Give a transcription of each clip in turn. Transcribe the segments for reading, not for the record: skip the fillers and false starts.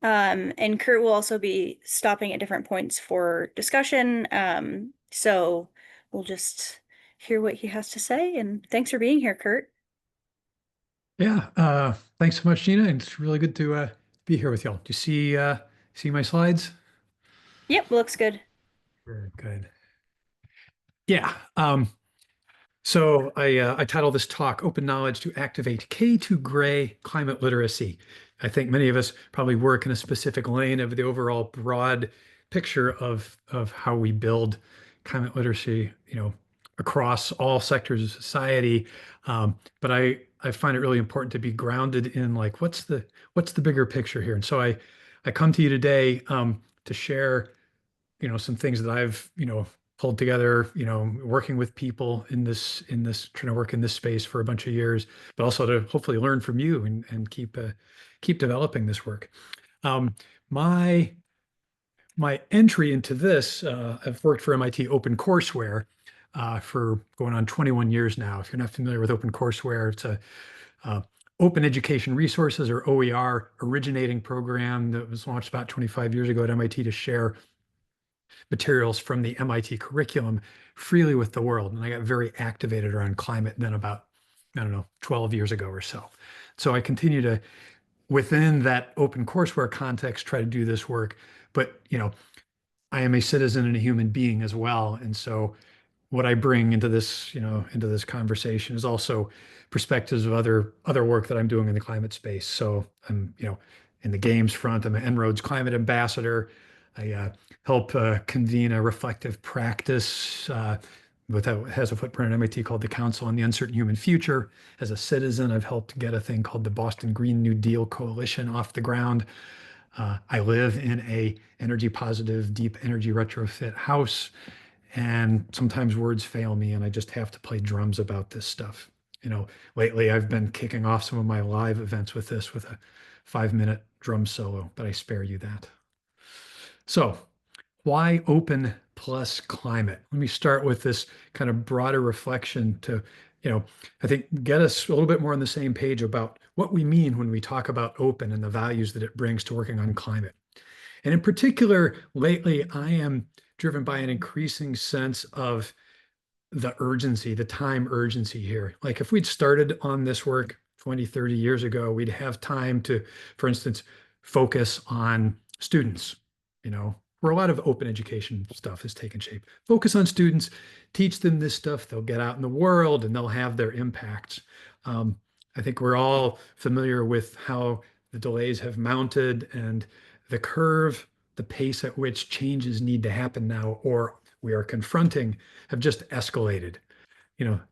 And Curt will also be stopping at different points for discussion. So we'll just hear what he has to say. And thanks for being here, Curt. Yeah, thanks so much, Gina. And it's really good to be here with y'all. Do you see my slides? Yep, looks good. Very good. Yeah. So I titled this talk "Open Knowledge to Activate K2 Gray Climate Literacy." I think many of us probably work in a specific lane of the overall broad picture of how we build climate literacy, across all sectors of society. But I find it really important to be grounded in like what's the bigger picture here. And so I come to you today to share some things that I've, pulled together, working with people in this trying to work in this space for a bunch of years, but also to hopefully learn from you and keep developing this work. Um, my my entry into this, I've worked for MIT OpenCourseWare for going on 21 years now. If you're not familiar with OpenCourseWare, it's a uh, Open Education Resources, or OER, originating program that was launched about 25 years ago at MIT to share materials from the MIT curriculum freely with the world. And I got very activated around climate then about, I don't know, 12 years ago or so. So I continue to, within that open courseware context, try to do this work. But, I am a citizen and a human being as well. And so what I bring into this, into this conversation is also perspectives of other work that I'm doing in the climate space. So I'm, in the games front, I'm an En-ROADS climate ambassador. I help convene a reflective practice that has a footprint at MIT called the Council on the Uncertain Human Future. As a citizen, I've helped get a thing called the Boston Green New Deal Coalition off the ground. I live in a energy positive, deep energy retrofit house, and sometimes words fail me, and I just have to play drums about this stuff. Lately I've been kicking off some of my live events with this with a 5-minute drum solo, but I spare you that. So, why open plus climate? Let me start with this kind of broader reflection to, I think get us a little bit more on the same page about what we mean when we talk about open and the values that it brings to working on climate. And in particular, lately, I am driven by an increasing sense of the urgency, the time urgency here. Like if we'd started on this work 20, 30 years ago, we'd have time to, for instance, focus on students, where a lot of open education stuff has taken shape. Focus on students, teach them this stuff, they'll get out in the world and they'll have their impacts. I think we're all familiar with how the delays have mounted and the curve, the pace at which changes need to happen now, or we are confronting, have just escalated.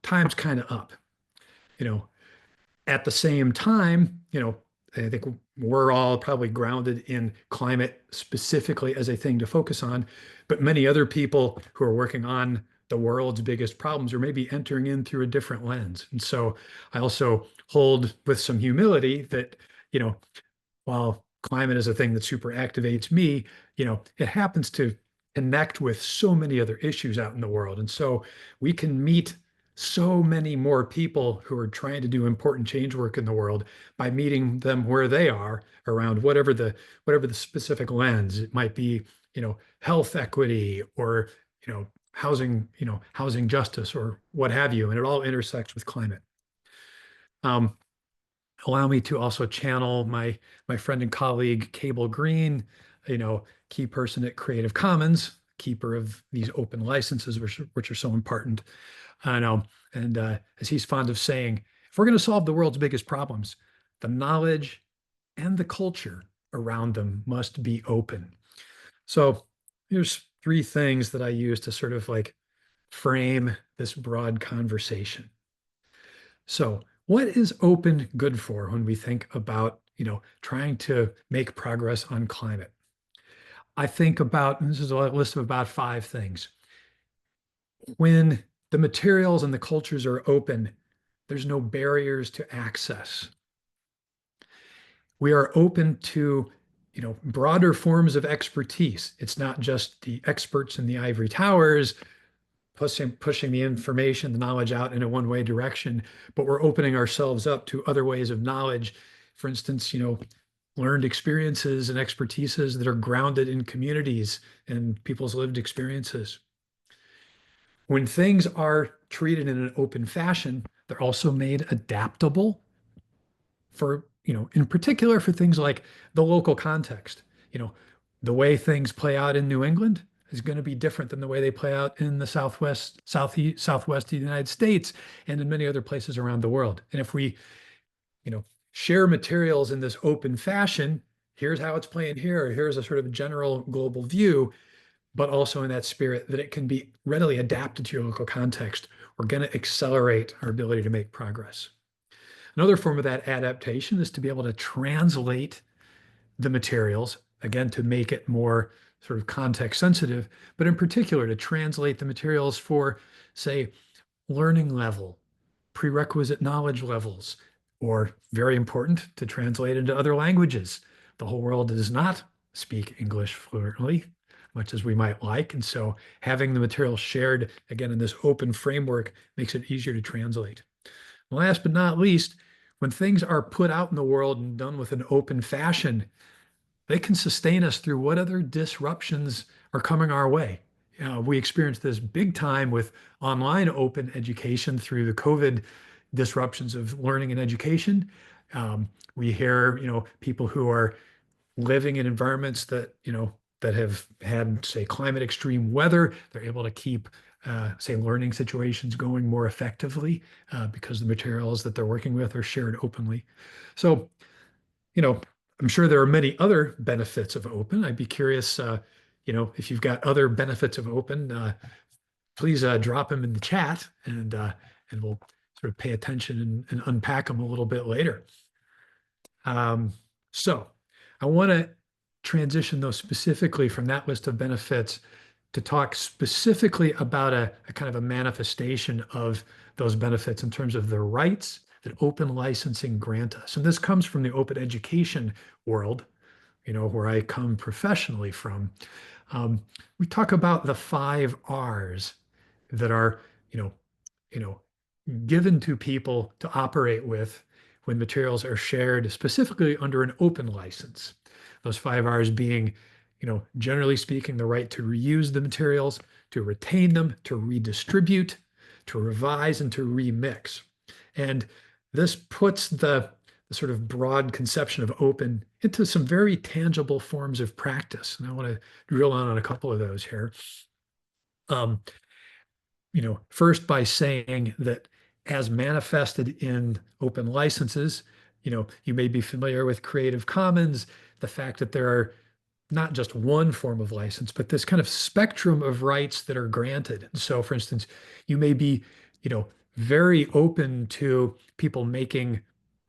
Time's kind of up. You know, at the same time, I think we're all probably grounded in climate specifically as a thing to focus on, but many other people who are working on the world's biggest problems are maybe entering in through a different lens. And so I also hold with some humility that, you know, while climate is a thing that super activates me, it happens to connect with so many other issues out in the world. And so we can meet so many more people who are trying to do important change work in the world by meeting them where they are around whatever the specific lens. It might be, health equity or, housing justice or what have you. And it all intersects with climate. Um, Allow me to also channel my friend and colleague Cable Green, key person at Creative Commons, keeper of these open licenses, which are so important. I know, and as he's fond of saying, if we're going to solve the world's biggest problems, the knowledge and the culture around them must be open. So here's three things that I use to sort of like frame this broad conversation. So, what is open good for when we think about, trying to make progress on climate? I think about, and this is a list of about 5 things. When the materials and the cultures are open, there's no barriers to access. We are open to, broader forms of expertise. It's not just the experts in the ivory towers pushing the information, the knowledge out in a one-way direction, but we're opening ourselves up to other ways of knowledge. For instance, learned experiences and expertises that are grounded in communities and people's lived experiences. When things are treated in an open fashion, they're also made adaptable for, in particular for things like the local context. You know, the way things play out in New England is going to be different than the way they play out in the Southwest, Southeast, Southwest of the United States and in many other places around the world. And if we, you know, share materials in this open fashion, here's how it's playing here, here's a sort of general global view, but also in that spirit that it can be readily adapted to your local context, we're going to accelerate our ability to make progress. Another form of that adaptation is to be able to translate the materials, again, to make it more sort of context sensitive, but in particular to translate the materials for, say, learning level, prerequisite knowledge levels, or very important to translate into other languages. The whole world does not speak English fluently, much as we might like. And so having the material shared, again, in this open framework makes it easier to translate. Last but not least, when things are put out in the world and done with an open fashion, they can sustain us through what other disruptions are coming our way. We experienced this big time with online open education through the COVID disruptions of learning and education. We hear, people who are living in environments that, that have had, say, climate extreme weather. They're able to keep, say, learning situations going more effectively because the materials that they're working with are shared openly. So, you know, I'm sure there are many other benefits of open. I'd be curious, if you've got other benefits of open, please drop them in the chat, and we'll sort of pay attention and unpack them a little bit later. So I want to transition though specifically from that list of benefits to talk specifically about a kind of a manifestation of those benefits in terms of the rights that open licensing grant us. And this comes from the open education world, where I come professionally from. We talk about the 5 R's that are, you know, you know, given to people to operate with when materials are shared, specifically under an open license. Those 5 R's being, generally speaking, the right to reuse the materials, to retain them, to redistribute, to revise, and to remix. And this puts the sort of broad conception of open into some very tangible forms of practice. And I want to drill on a couple of those here. Um, first by saying that as manifested in open licenses, you may be familiar with Creative Commons, the fact that there are not just one form of license, but this kind of spectrum of rights that are granted. So, for instance, you may be, very open to people making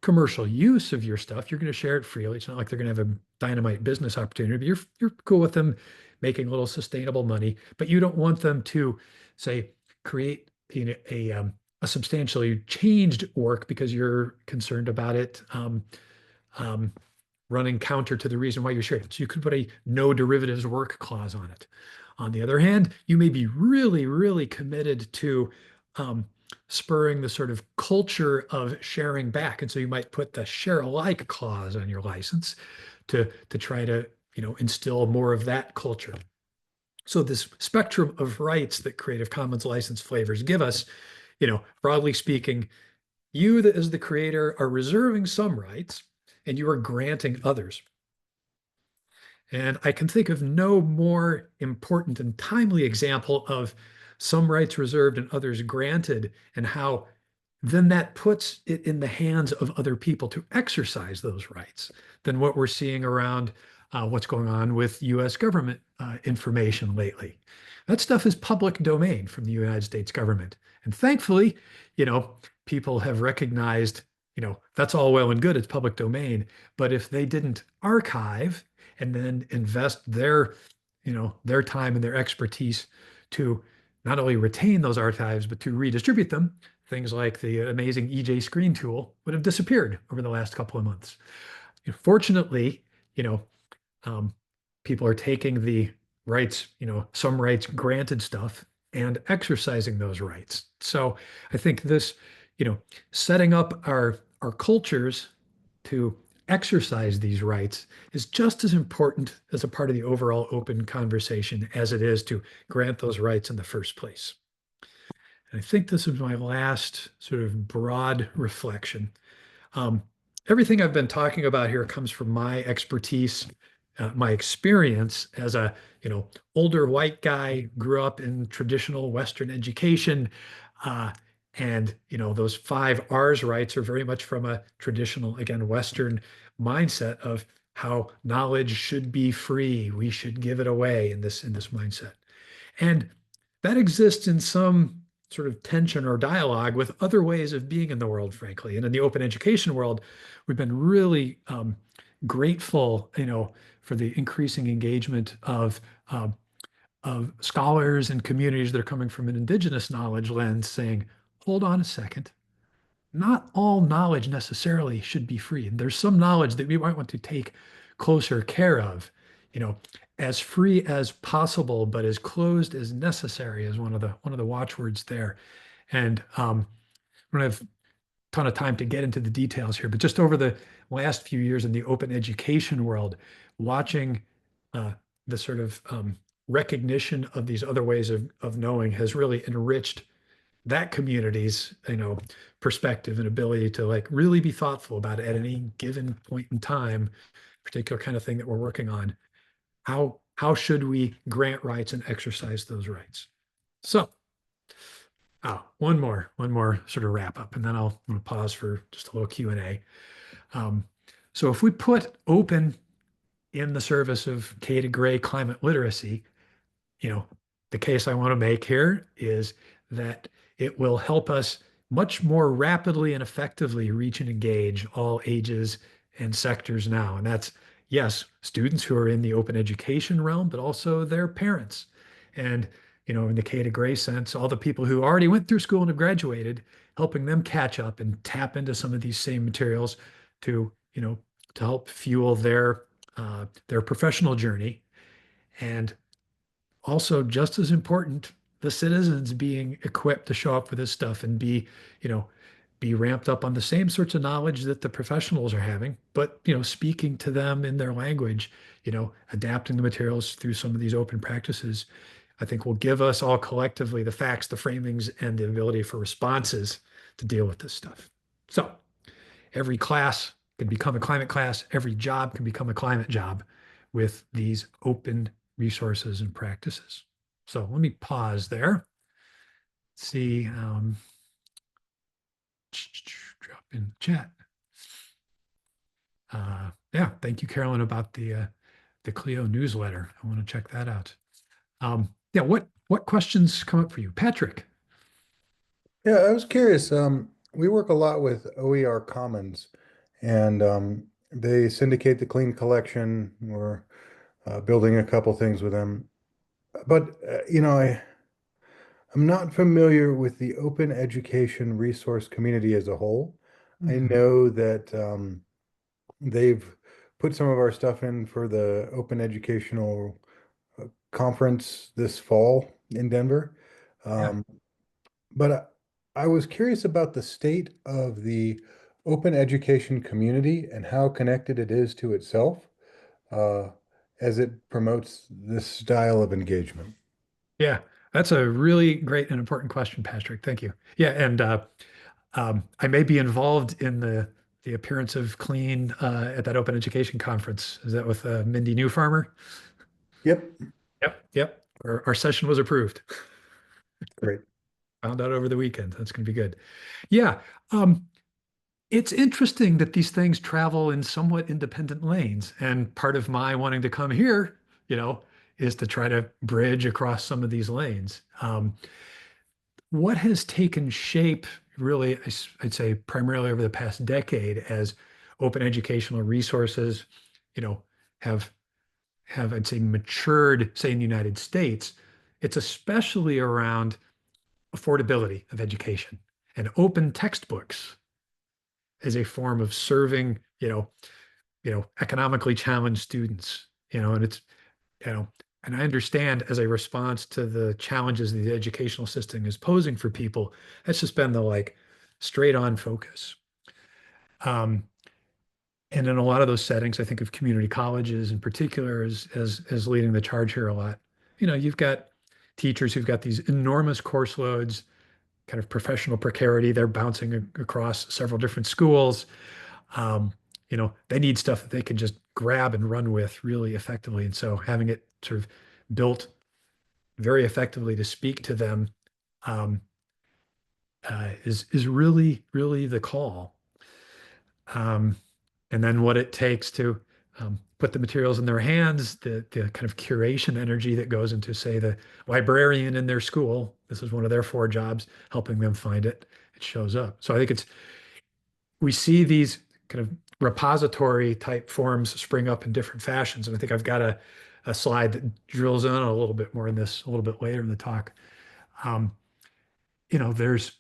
commercial use of your stuff. You're going to share it freely. It's not like they're going to have a dynamite business opportunity, but you're cool with them making a little sustainable money, but you don't want them to, say, create a substantially changed work because you're concerned about it um, running counter to the reason why you're sharing it. So you could put a no derivatives work clause on it. On the other hand, you may be really, really committed to spurring the sort of culture of sharing back. And so you might put the share alike clause on your license to try to, instill more of that culture. So this spectrum of rights that Creative Commons license flavors give us, broadly speaking, you as the creator are reserving some rights and you are granting others. And I can think of no more important and timely example of some rights reserved and others granted, and how then that puts it in the hands of other people to exercise those rights than what we're seeing around what's going on with US government information lately. That stuff is public domain from the United States government. And thankfully, people have recognized, that's all well and good, it's public domain. But if they didn't archive and then invest their time and their expertise to not only retain those archives, but to redistribute them, things like the amazing EJ Screen tool would have disappeared over the last couple of months. Fortunately, um, people are taking the rights, some rights granted stuff and exercising those rights. So I think this, setting up our cultures to exercise these rights is just as important as a part of the overall open conversation as it is to grant those rights in the first place. And I think this is my last sort of broad reflection. Um, Everything I've been talking about here comes from my expertise, my experience as a, older white guy, grew up in traditional Western education. Uh, and, those five R's rights are very much from a traditional, again, Western mindset of how knowledge should be free. We should give it away in this mindset. And that exists in some sort of tension or dialogue with other ways of being in the world, frankly. And in the open education world, we've been really grateful, for the increasing engagement of scholars and communities that are coming from an indigenous knowledge lens, saying, "Hold on a second. Not all knowledge necessarily should be free. And there's some knowledge that we might want to take closer care of, you know, as free as possible, but as closed as necessary is one of the watchwords there. And we don't have a ton of time to get into the details here, but just over the last few years in the open education world, watching the sort of recognition of these other ways of knowing has really enriched that community's perspective and ability to like really be thoughtful about it at any given point in time, particular kind of thing that we're working on. How should we grant rights and exercise those rights? So, one more sort of wrap up, and then I'm going to pause for just a little Q&A. So if we put open in the service of K to gray climate literacy, you know, the case I want to make here is that it will help us much more rapidly and effectively reach and engage all ages and sectors now. And that's, yes, students who are in the open education realm, but also their parents. And, in the K to gray sense, all the people who already went through school and have graduated, helping them catch up and tap into some of these same materials to, to help fuel their professional journey. And also just as important, the citizens being equipped to show up for this stuff and you know, be ramped up on the same sorts of knowledge that the professionals are having, but, speaking to them in their language, adapting the materials through some of these open practices, I think will give us all collectively the facts, the framings, and the ability for responses to deal with this stuff. So every class can become a climate class. Every job can become a climate job with these open resources and practices. So let me pause there. See, drop in the chat. Yeah, thank you, Carolyn, about the Clio newsletter. I want to check that out. Yeah, what questions come up for you, Patrick? Yeah, I was curious. We work a lot with OER Commons, and they syndicate the clean collection. We're building a couple things with them. But, I'm not familiar with the open education resource community as a whole. I Mhm. know that they've put some of our stuff in for the Open Educational Conference this fall in Denver. Yeah. Um, But I was curious about the state of the open education community and how connected it is to itself uh, as it promotes this style of engagement. Yeah, that's a really great and important question, Patrick. Thank you. Yeah, and I may be involved in the appearance of clean at that open education conference. Is that with Mindy Newfarmer? Yep, Yep, yep. Our session was approved. great. Found out over the weekend. That's going to be good. Yeah, um, it's interesting that these things travel in somewhat independent lanes. And part of my wanting to come here, is to try to bridge across some of these lanes. What has taken shape, really, I'd say primarily over the past decade, as open educational resources, you know, have I'd say matured, say in the United States, it's especially around affordability of education and open textbooks as a form of serving, economically challenged students, and it's, you know, and I understand as a response to the challenges the educational system is posing for people, that's just been the like straight on focus. Um, And in a lot of those settings, I think of community colleges in particular as leading the charge here a lot. You've got teachers who've got these enormous course loads, kind of professional precarity. They're bouncing across several different schools. Um, they need stuff that they can just grab and run with really effectively. And so having it sort of built very effectively to speak to them um, is really, really the call. Um, and then what it takes to put the materials in their hands, the kind of curation energy that goes into, say, the librarian in their school. This is one of their 4 jobs, helping them find it. It shows up. So I think we see these kind of repository type forms spring up in different fashions. And I think I've got a slide that drills in a little bit more in this a little bit later in the talk. Um, you know, there's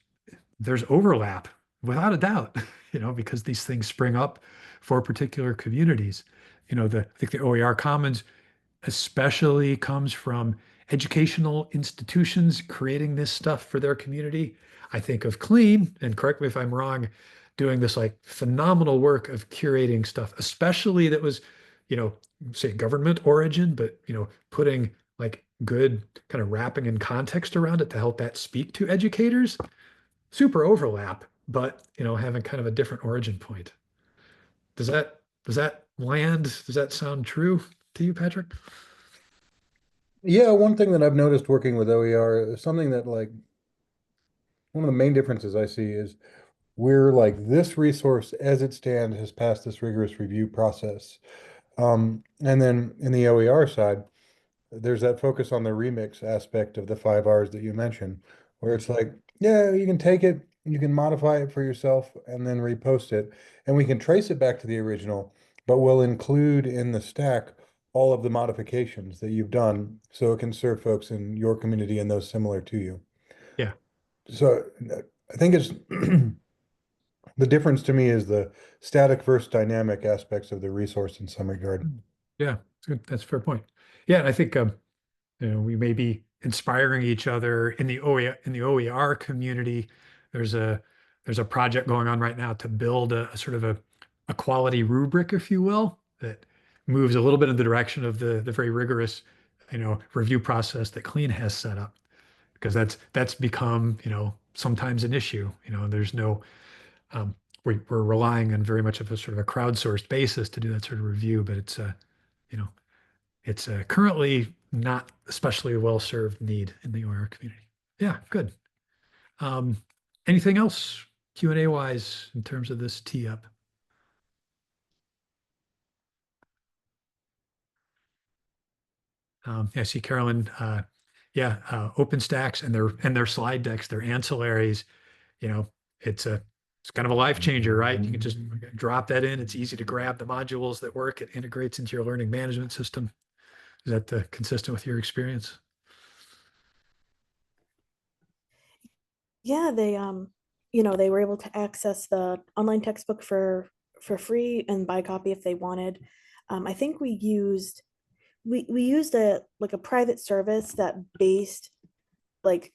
there's overlap without a doubt, because these things spring up for particular communities. I think the OER Commons especially comes from educational institutions creating this stuff for their community. I think of Clean, and correct me if I'm wrong, doing this like phenomenal work of curating stuff, especially that was, you know, say government origin, but putting like good kind of wrapping and context around it to help that speak to educators. Super overlap, but having kind of a different origin point. Does that land? Does that sound true to you, Patrick? Yeah, one thing that I've noticed working with OER is something that like one of the main differences I see is we're like this resource as it stands has passed this rigorous review process. And then in the OER side, there's that focus on the remix aspect of the 5 R's that you mentioned, where it's like, yeah, you can take it, you can modify it for yourself and then repost it, and we can trace it back to the original, but we'll include in the stack all of the modifications that you've done so it can serve folks in your community and those similar to you. Yeah. So I think it's the difference to me is the static versus dynamic aspects of the resource in some regard. Yeah, that's good. That's a fair point. Yeah, and I think we may be inspiring each other in the OER community. There's a there's a project going on right now to build a sort of a quality rubric, if you will, that moves a little bit in the direction of the very rigorous, review process that Clean has set up. Because that's become, sometimes an issue. There's no we're relying on very much of a sort of a crowdsourced basis to do that sort of review, but you know, it's currently not especially a well-served need in the OER community. Yeah, good. Um, Anything else Q&A wise in terms of this tee up? Yeah, I see Carolyn. Yeah, OpenStacks and their slide decks, their ancillaries. You know, it's a it's kind of a life changer, right? You can just drop that in. It's easy to grab the modules that work. It integrates into your learning management system. Is that consistent with your experience? Yeah, they were able to access the online textbook for free and buy a copy if they wanted. I think we used a like a private service that based like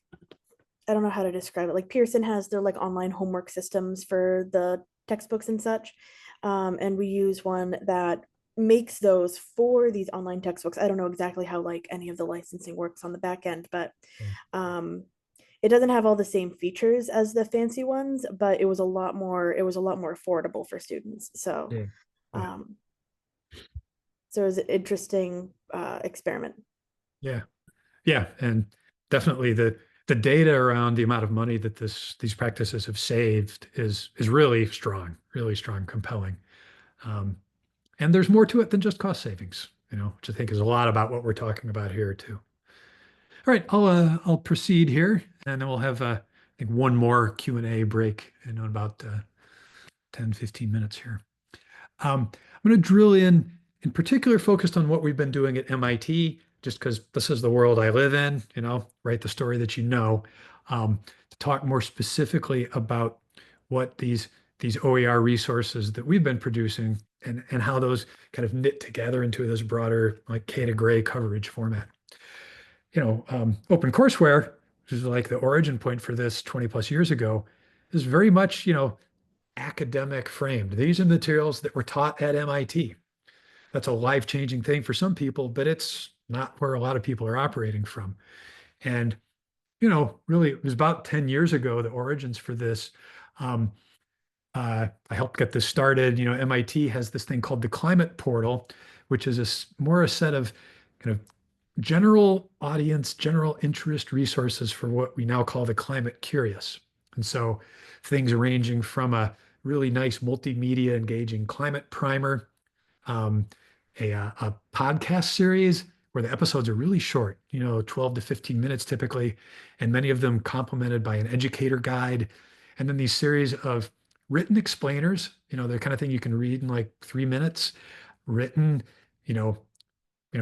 I don't know how to describe it. Like Pearson has their like online homework systems for the textbooks and such. And we use one that makes those for these online textbooks. I don't know exactly how like any of the licensing works on the back end, but um it doesn't have all the same features as the fancy ones, but it was a lot more affordable for students. So Yeah. Yeah. um so it was an interesting experiment. Yeah. Yeah. And definitely the data around the amount of money that these practices have saved is really strong, compelling. Um, and there's more to it than just cost savings, which I think is a lot about what we're talking about here too. All right, I'll proceed here, and then we'll have I think one more Q&A break in about 10, 15 minutes here. I'm going to drill in particular, focused on what we've been doing at MIT, just because this is the world I live in, write the story that you know, to talk more specifically about what these OER resources that we've been producing and how those kind of knit together into this broader like K to gray coverage format. OpenCourseWare, which is like the origin point for this 20 plus years ago, is very much, academic framed. These are materials that were taught at MIT. That's a life-changing thing for some people, but it's not where a lot of people are operating from. And, really, it was about 10 years ago, the origins for this. Um, I helped get this started. MIT has this thing called the Climate Portal, which is more a set of kind of general audience, general interest resources for what we now call the climate curious. And so things ranging from a really nice multimedia engaging climate primer, um, a podcast series where the episodes are really short, 12 to 15 minutes typically, and many of them complemented by an educator guide. And then these series of written explainers, the kind of thing you can read in like 3 minutes, written, you know,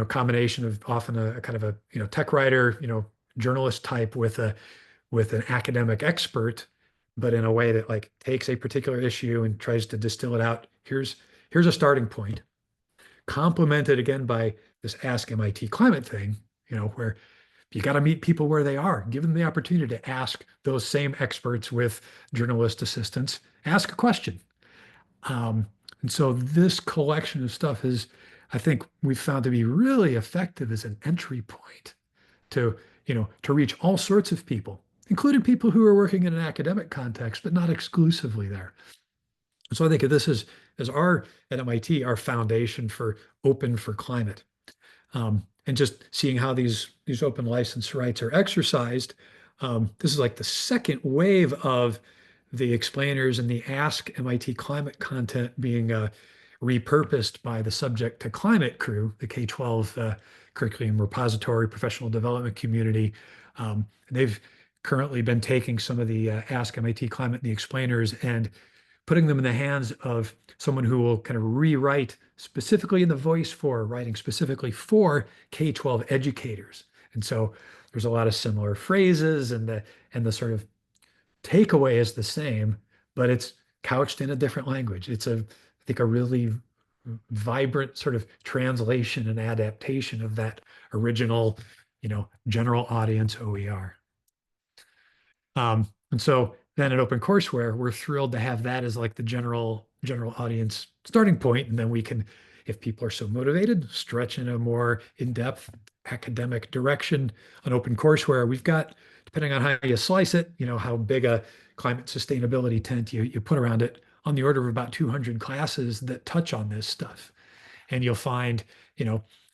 combination of often a kind of a, tech writer, journalist type with an academic expert, but in a way that like takes a particular issue and tries to distill it out. Here's a starting point, complemented again by this Ask MIT Climate thing, where you got to meet people where they are, give them the opportunity to ask those same experts with journalist assistants, ask a question. Um, and so this collection of stuff is, I think we've found to be really effective as an entry point to, to reach all sorts of people, including people who are working in an academic context, but not exclusively there. So I think of this as our at MIT, our foundation for open for climate. And just seeing how these open license rights are exercised. This is like the second wave of the explainers and the Ask MIT Climate content being repurposed by the Subject to Climate crew, the K-12 curriculum repository professional development community. They've currently been taking some of the Ask MIT Climate and the explainers and putting them in the hands of someone who will kind of rewrite specifically in the voice for writing specifically for K-12 educators. And so there's a lot of similar phrases and the sort of takeaway is the same, but it's couched in a different language. It's I think a really vibrant sort of translation and adaptation of that original, general audience OER. And so then at OpenCourseWare, we're thrilled to have that as like the general audience starting point. And then we can, if people are so motivated, stretch in a more in-depth academic direction on OpenCourseWare. We've got, depending on how you slice it, how big a climate sustainability tent you put around it, on the order of about 200 classes that touch on this stuff. And you'll find,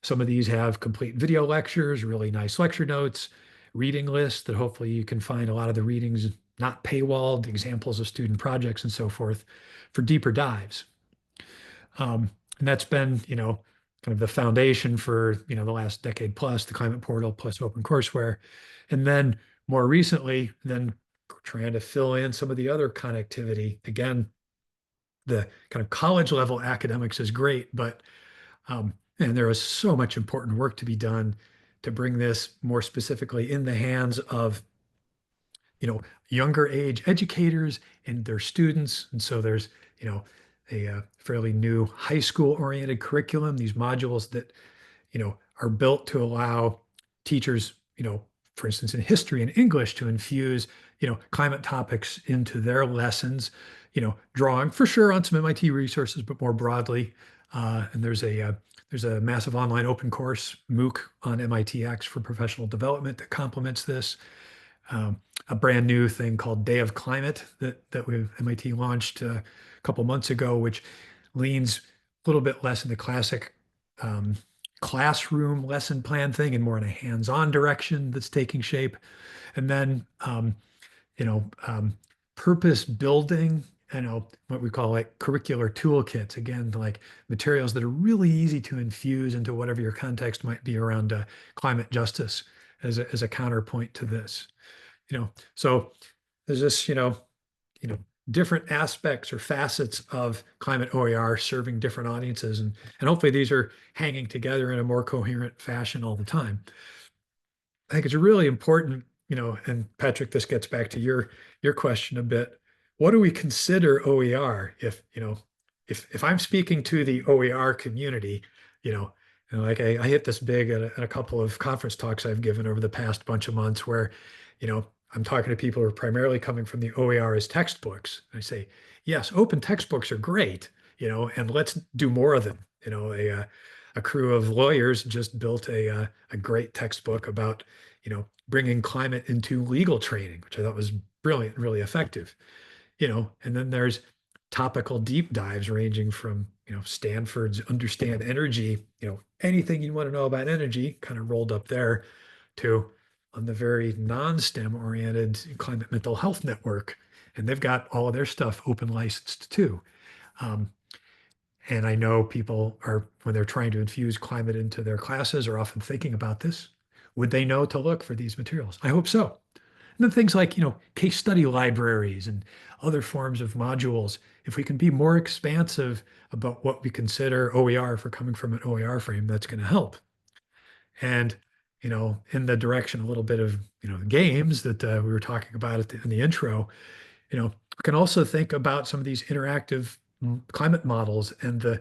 some of these have complete video lectures, really nice lecture notes, reading lists that hopefully you can find a lot of the readings not paywalled, examples of student projects and so forth for deeper dives. And that's been, kind of the foundation for, the last decade plus, the Climate Portal plus OpenCourseWare. And then more recently, then trying to fill in some of the other connectivity. Again, the kind of college level academics is great, but and there is so much important work to be done to bring this more specifically in the hands of, younger age educators and their students. And so there's, a fairly new high school oriented curriculum, these modules that, are built to allow teachers, for instance, in history and English to infuse, climate topics into their lessons, drawing for sure on some MIT resources, but more broadly. And there's a massive online open course MOOC on MITx for professional development that complements this. A brand new thing called Day of Climate that MIT launched a couple months ago, which leans a little bit less in the classic classroom lesson plan thing and more in a hands-on direction that's taking shape. And then purpose building, what we call like curricular toolkits, again, like materials that are really easy to infuse into whatever your context might be around climate justice as a counterpoint to this. So there's this, different aspects or facets of climate OER serving different audiences. And hopefully these are hanging together in a more coherent fashion all the time. I think it's really important, and Patrick, this gets back to your question a bit. What do we consider OER if I'm speaking to the OER community, and like I hit this big at a couple of conference talks I've given over the past bunch of months where, I'm talking to people who are primarily coming from the OER as textbooks. I say, yes, open textbooks are great, and let's do more of them. A crew of lawyers just built a great textbook about, bringing climate into legal training, which I thought was brilliant, really effective. And then there's topical deep dives ranging from, Stanford's Understand Energy, anything you want to know about energy kind of rolled up there to on the very non-STEM oriented Climate Mental Health Network. And they've got all of their stuff open licensed too. Um, and I know people are, when they're trying to infuse climate into their classes, are often thinking about this. Would they know to look for these materials? I hope so. And then things like, case study libraries and other forms of modules. If we can be more expansive about what we consider OER for coming from an OER frame, that's going to help. And, in the direction a little bit of, games that we were talking about in the intro, we can also think about some of these interactive climate models and the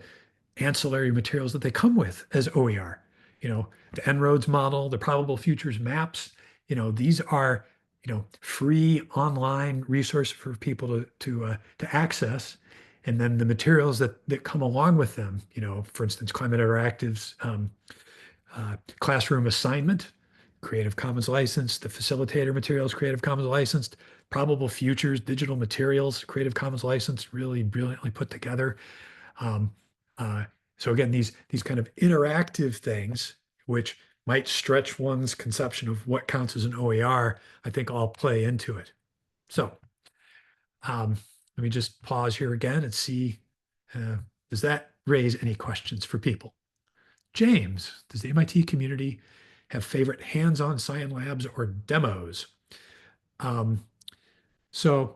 ancillary materials that they come with as OER. The En-ROADS model, the probable futures maps, these are, free online resource for people to access. And then the materials that come along with them, for instance, Climate Interactive's classroom assignment, Creative Commons licensed, the facilitator materials, Creative Commons licensed, probable futures, digital materials, Creative Commons licensed, really brilliantly put together. Um, so again, these kind of interactive things, which might stretch one's conception of what counts as an OER, I think all play into it. So let me just pause here again and see, does that raise any questions for people? James, does the MIT community have favorite hands-on science labs or demos? So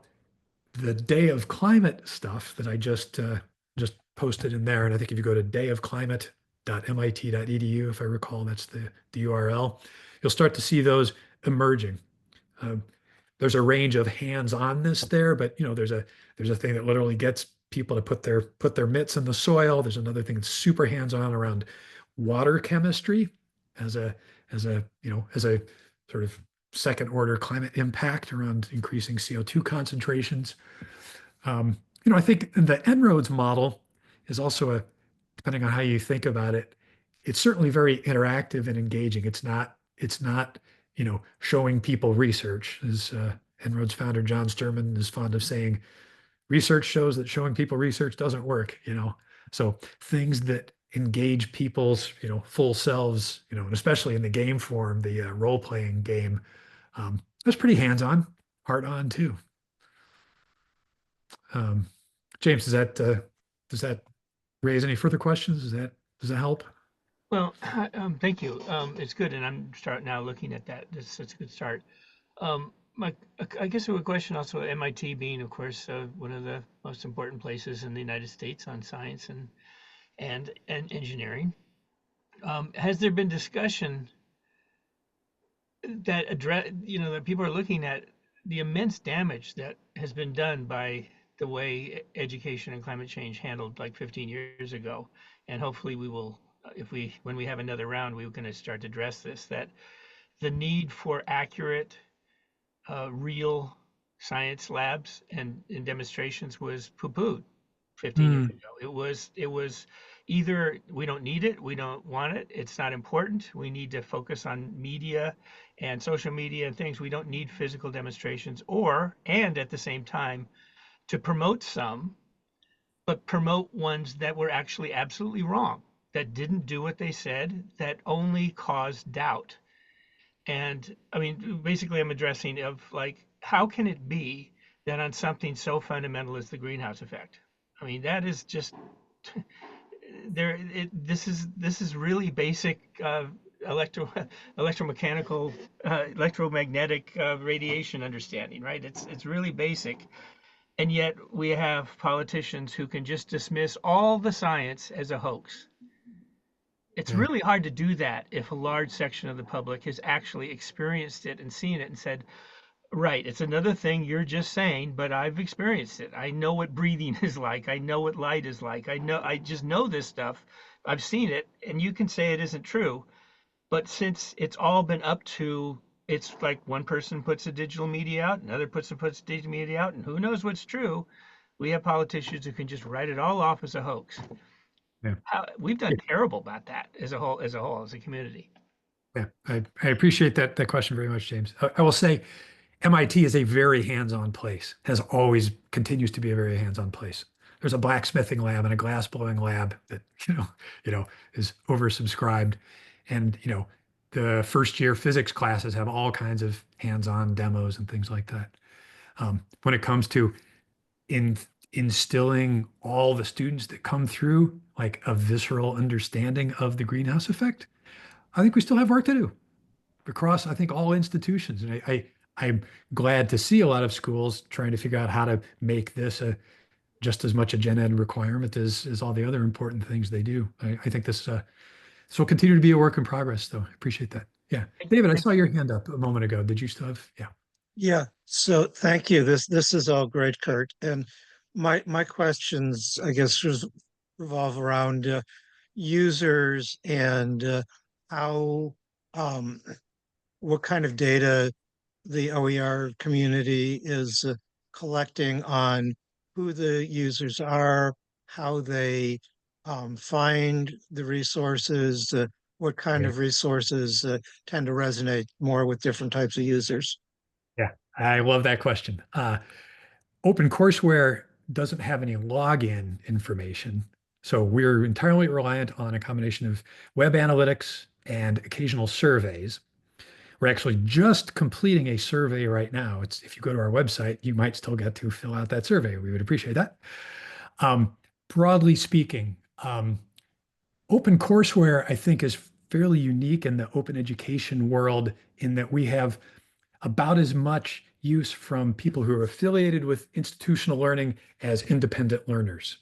the Day of Climate stuff that I just posted in there, and I think if you go to dayofclimate.mit.edu, if I recall, that's the URL, you'll start to see those emerging. There's a range of hands-onness there, but there's a thing that literally gets people to put their mitts in the soil. There's another thing that's super hands-on around water chemistry as a sort of second order climate impact around increasing CO2 concentrations. I think the En-ROADS model is also depending on how you think about it, it's certainly very interactive and engaging. It's not, showing people research. As En-ROADS founder John Sturman is fond of saying, research shows that showing people research doesn't work, So things that engage people's, full selves, and especially in the game form, the role-playing game, that's pretty hands-on, heart-on too. James, does that raise any further questions? Does that help? Well, thank you. It's good, and I'm start now looking at that. That's a good start. I guess a question also, MIT being, of course, one of the most important places in the United States on science and engineering. Has there been discussion that that people are looking at the immense damage that has been done by the way education and climate change handled like 15 years ago, and hopefully we will, when we have another round, we're going to start to address this, that the need for accurate, real science labs and demonstrations was poo-pooed 15 years ago. It was either we don't need it, we don't want it, it's not important, we need to focus on media and social media and things. We don't need physical demonstrations, and at the same time to promote some, but promote ones that were actually absolutely wrong, that didn't do what they said, that only caused doubt. And I mean, basically, I'm addressing of like, how can it be that on something so fundamental as the greenhouse effect? I mean, that is just this is really basic electromechanical, electromagnetic radiation understanding, right? It's really basic. And yet we have politicians who can just dismiss all the science as a hoax. It's Yeah. really hard to do that if a large section of the public has actually experienced it and seen it and said, right, it's another thing you're just saying, but I've experienced it. I know what breathing is like. I know what light is like. I just know this stuff. I've seen it, and you can say it isn't true. But since it's all been up to it's like one person puts a digital media out, another person puts digital media out, and who knows what's true. We have politicians who can just write it all off as a hoax. Yeah. We've done terrible about that as a whole, as a community. Yeah, I appreciate that question very much, James. I will say MIT is a very hands-on place, has always continues to be a very hands-on place. There's a blacksmithing lab and a glass blowing lab that, is oversubscribed. And, the first year physics classes have all kinds of hands-on demos and things like that. When it comes to in instilling all the students that come through like a visceral understanding of the greenhouse effect, I think we still have work to do across, I think, all institutions. And I'm glad to see a lot of schools trying to figure out how to make this just as much a gen ed requirement as all the other important things they do. I think this will continue to be a work in progress, though. I appreciate that. Yeah. David, I saw your hand up a moment ago. Did you still have? Yeah. Yeah, so thank you. This is all great, Curt. And my questions, I guess, revolve around users and how what kind of data the OER community is collecting on who the users are, how they find the resources, what kind Yeah. of resources tend to resonate more with different types of users. Yeah. I love that question. OpenCourseWare doesn't have any login information. So we're entirely reliant on a combination of web analytics and occasional surveys. We're actually just completing a survey right now. If you go to our website, you might still get to fill out that survey. We would appreciate that. Broadly speaking, OpenCourseWare, I think, is fairly unique in the open education world in that we have about as much use from people who are affiliated with institutional learning as independent learners.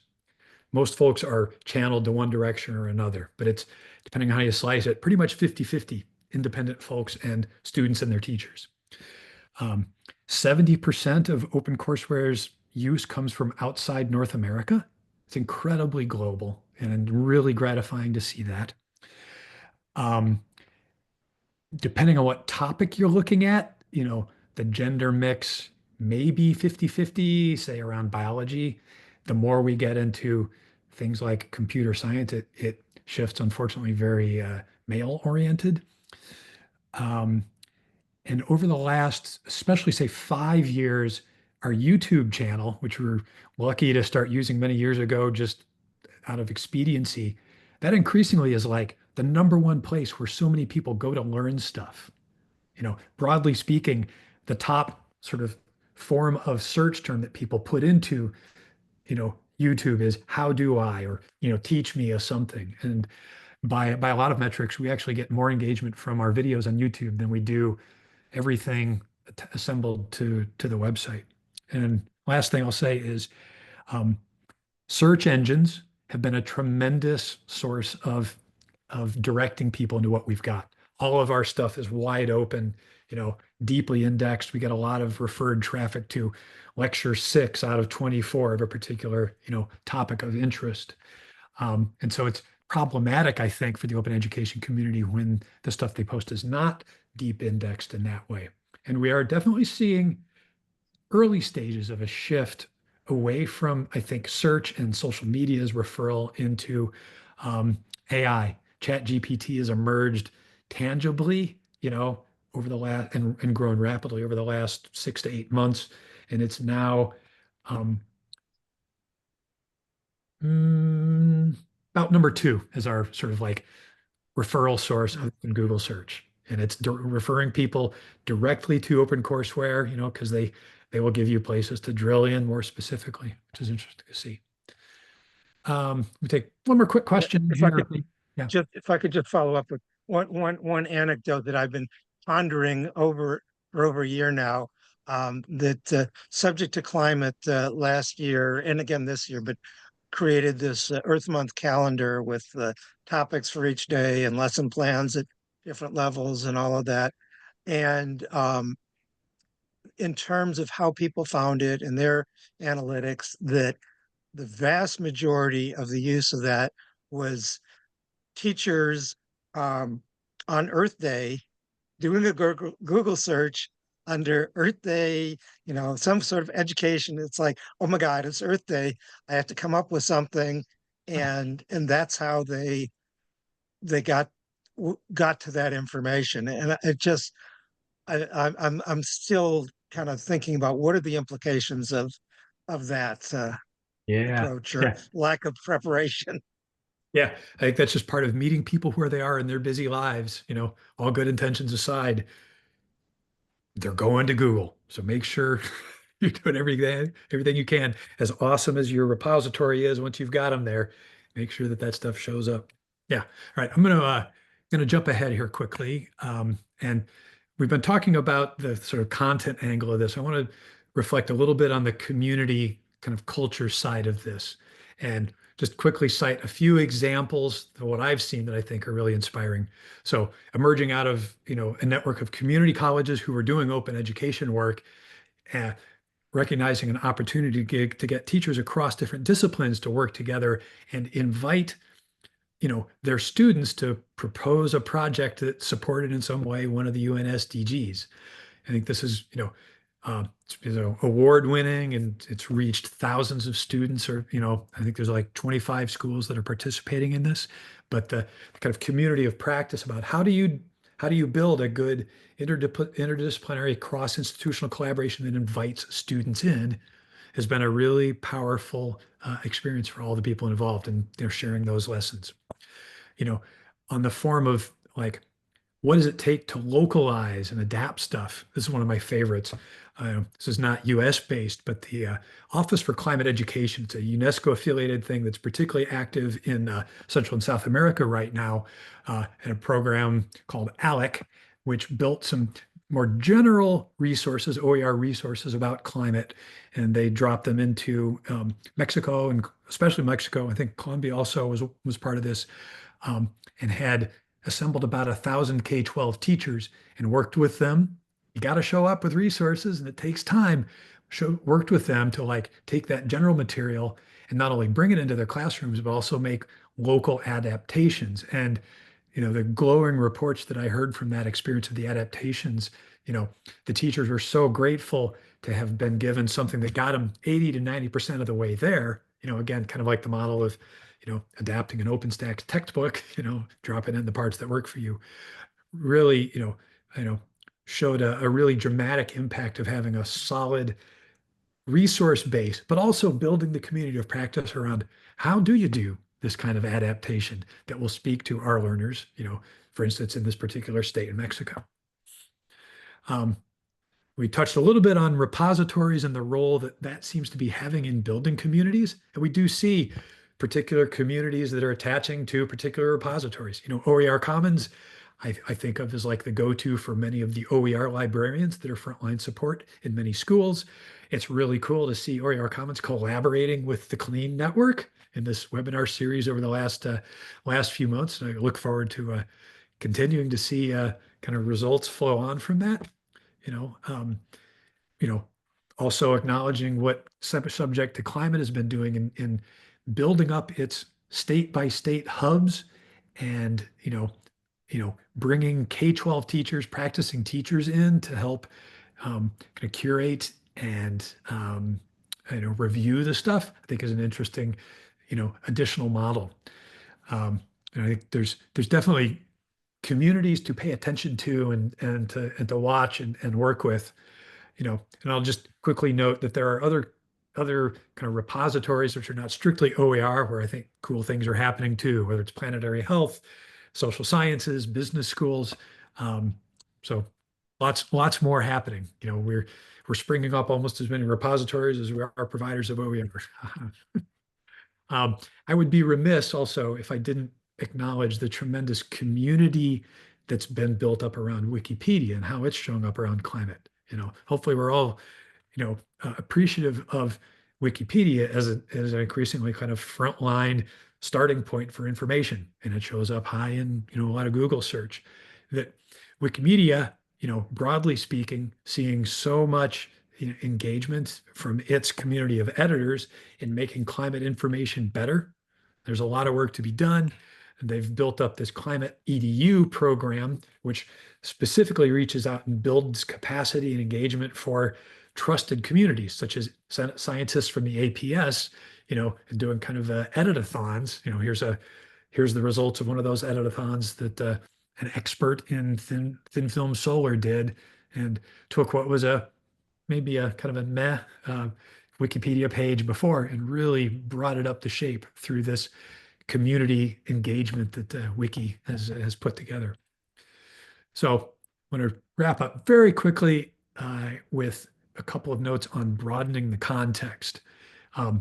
Most folks are channeled to one direction or another, but it's, depending on how you slice it, pretty much 50-50 independent folks and students and their teachers. 70% of OpenCourseWare's use comes from outside North America. It's incredibly global and really gratifying to see that. Depending on what topic you're looking at, the gender mix may be 50-50, say around biology. The more we get into things like computer science, it shifts, unfortunately, very male oriented. And over the last, especially say 5 years, our YouTube channel, which we were lucky to start using many years ago, just out of expediency, that increasingly is like the number one place where so many people go to learn stuff. Broadly speaking, the top sort of form of search term that people put into, YouTube is how do I, or, teach me a something. And by a lot of metrics, we actually get more engagement from our videos on YouTube than we do everything assembled to the website. And last thing I'll say is search engines have been a tremendous source of directing people into what we've got. All of our stuff is wide open, deeply indexed. We get a lot of referred traffic to lecture 6 out of 24 of a particular, topic of interest. And so it's problematic, I think, for the open education community when the stuff they post is not deep indexed in that way. And we are definitely seeing early stages of a shift away from, I think, search and social media's referral into AI. Chat GPT has emerged tangibly, over the last and grown rapidly over the last 6 to 8 months. And it's now about number 2 as our sort of like referral source in Google search. And it's referring people directly to OpenCourseWare, because they will give you places to drill in more specifically, which is interesting to see. We take one more quick question here. Yeah. If I could just follow up with one anecdote that I've been pondering for over a year now, that Subject to Climate last year and again this year, but created this Earth Month calendar with topics for each day and lesson plans at different levels and all of that. And in terms of how people found it and their analytics, that the vast majority of the use of that was teachers on Earth Day doing a Google search under Earth Day, some sort of education. It's like, oh my God, it's Earth Day. I have to come up with something. And that's how they got to that information. And it just I'm still kind of thinking about what are the implications of that Yeah. approach or Yeah. lack of preparation. Yeah. I think that's just part of meeting people where they are in their busy lives, all good intentions aside. They're going to Google. So make sure you're doing everything you can. As awesome as your repository is, once you've got them there, make sure that that stuff shows up. Yeah. All right. I'm gonna jump ahead here quickly. And we've been talking about the sort of content angle of this. I want to reflect a little bit on the community kind of culture side of this, and just quickly cite a few examples of what I've seen that I think are really inspiring. So emerging out of, a network of community colleges who are doing open education work, uh, recognizing an opportunity to get teachers across different disciplines to work together and invite, their students to propose a project that supported in some way one of the UN SDGs. I think this is, award winning, and it's reached thousands of students, or, I think there's like 25 schools that are participating in this. But the kind of community of practice about how do you build a good interdisciplinary cross-institutional collaboration that invites students in has been a really powerful experience for all the people involved, and they're sharing those lessons. You know, on the form of like, what does it take to localize and adapt stuff? This is one of my favorites. This is not US based, but the Office for Climate Education. It's a UNESCO affiliated thing that's particularly active in Central and South America right now, in a program called ALEC, which built some more general resources, OER resources about climate, and they dropped them into Mexico, and especially Mexico. I think Colombia also was part of this, and had assembled about 1,000 K-12 teachers and worked with them. You got to show up with resources, and it takes time. Worked with them to like take that general material and not only bring it into their classrooms, but also make local adaptations. And the glowing reports that I heard from that experience of the adaptations, the teachers were so grateful to have been given something that got them 80 to 90% of the way there. Again, kind of like the model of, adapting an OpenStax textbook, dropping in the parts that work for you. Really, showed a really dramatic impact of having a solid resource base, but also building the community of practice around how do you do this kind of adaptation that will speak to our learners, for instance, in this particular state in Mexico. We touched a little bit on repositories and the role that that seems to be having in building communities. And we do see particular communities that are attaching to particular repositories. OER Commons, I think of as like the go-to for many of the OER librarians that are frontline support in many schools. It's really cool to see OER Commons collaborating with the Clean Network in this webinar series over the last few months. And I look forward to continuing to see kind of results flow on from that. you know, um, also acknowledging what subject to climate has been doing in building up its state by state hubs, and, bringing K-12 teachers, practicing teachers in to help kind of curate and, review the stuff, I think is an interesting, additional model. And I think there's definitely communities to pay attention to, and to watch and work with. And I'll just quickly note that there are other kind of repositories which are not strictly OER, where I think cool things are happening too, whether it's planetary health, social sciences, business schools. So lots more happening. We're springing up almost as many repositories as we are providers of OER. I would be remiss also if I didn't acknowledge the tremendous community that's been built up around Wikipedia and how it's showing up around climate. Hopefully we're all, appreciative of Wikipedia as an increasingly kind of frontline starting point for information, and it shows up high in a lot of Google search. That Wikimedia, broadly speaking, seeing so much engagement from its community of editors in making climate information better. There's a lot of work to be done. And they've built up this climate EDU program, which specifically reaches out and builds capacity and engagement for trusted communities, such as scientists from the APS, and doing kind of editathons. Here's the results of one of those editathons that an expert in thin film solar did, and took what was maybe a kind of a meh Wikipedia page before and really brought it up to shape through this community engagement that Wiki has put together. So I'm going to wrap up very quickly with a couple of notes on broadening the context. A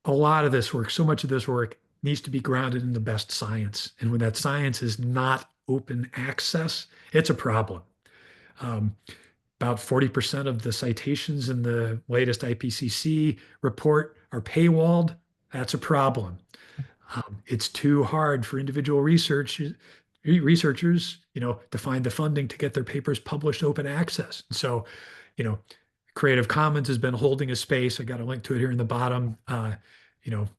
lot of this work, so much of this work needs to be grounded in the best science. And when that science is not open access, it's a problem. About 40% of the citations in the latest IPCC report are paywalled. That's a problem. It's too hard for individual researchers, to find the funding to get their papers published open access. So, Creative Commons has been holding a space. I got a link to it here in the bottom.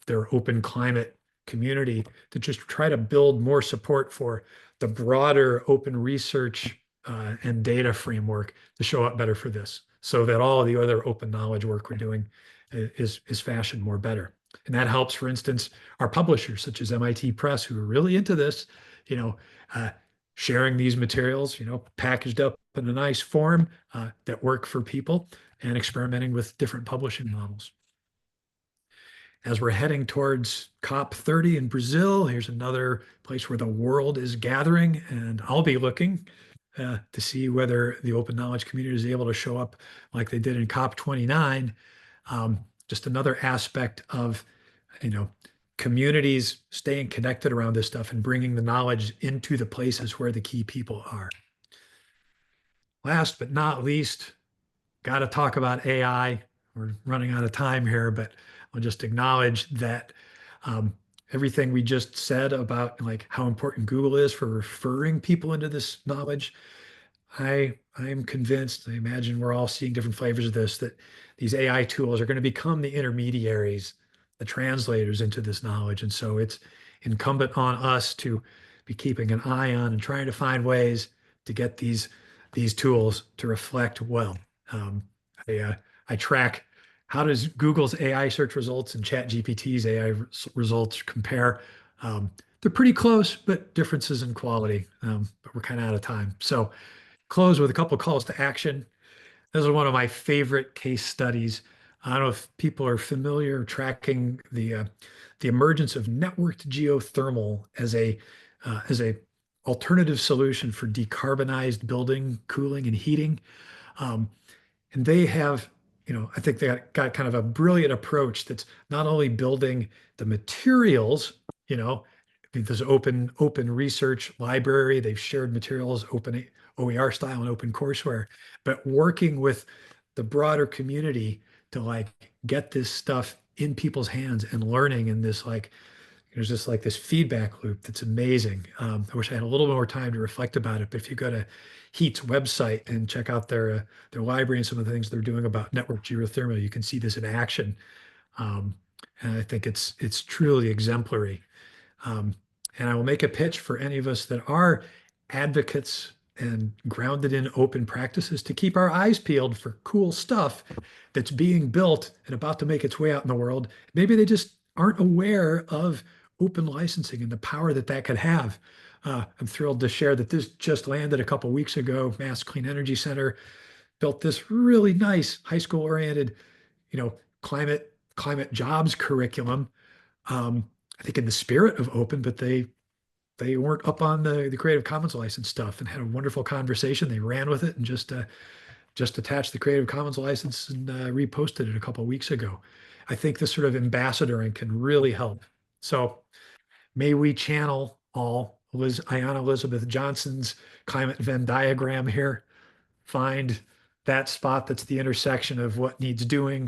Their open climate community to just try to build more support for the broader open research and data framework to show up better for this, so that all of the other open knowledge work we're doing is fashioned more better. And that helps, for instance, our publishers, such as MIT Press, who are really into this, sharing these materials, packaged up in a nice form that work for people, and experimenting with different publishing models. As we're heading towards COP30 in Brazil, here's another place where the world is gathering, and I'll be looking to see whether the open knowledge community is able to show up like they did in COP29. Just another aspect of, communities staying connected around this stuff and bringing the knowledge into the places where the key people are. Last but not least, got to talk about AI. We're running out of time here, but I'll just acknowledge that everything we just said about like how important Google is for referring people into this knowledge, I am convinced, I imagine we're all seeing different flavors of this, that these AI tools are going to become the intermediaries, the translators into this knowledge. And so it's incumbent on us to be keeping an eye on and trying to find ways to get these tools to reflect well. I track, how does Google's AI search results and ChatGPT's AI results compare? They're pretty close, but differences in quality. But we're kind of out of time. So close with a couple of calls to action. This is one of my favorite case studies. I don't know if people are familiar tracking the emergence of networked geothermal as a alternative solution for decarbonized building cooling and heating. And they have, I think they got kind of a brilliant approach that's not only building the materials, there's open research library, they've shared materials, open OER style and open courseware, but working with the broader community to like get this stuff in people's hands and learning in this there's just like this feedback loop that's amazing. I wish I had a little more time to reflect about it, but if you go to HEAT's website and check out their library and some of the things they're doing about network geothermal, you can see this in action. And I think it's truly exemplary. And I will make a pitch for any of us that are advocates and grounded in open practices to keep our eyes peeled for cool stuff that's being built and about to make its way out in the world. Maybe they just aren't aware of open licensing and the power that could have. I'm thrilled to share that this just landed a couple of weeks ago. Mass Clean Energy Center built this really nice high school oriented, climate jobs curriculum. I think in the spirit of open, but they weren't up on the Creative Commons license stuff, and had a wonderful conversation. They ran with it and just attached the Creative Commons license and reposted it a couple of weeks ago. I think this sort of ambassadoring can really help. So may we channel all Ayanna Elizabeth Johnson's climate Venn diagram here, find that spot that's the intersection of what needs doing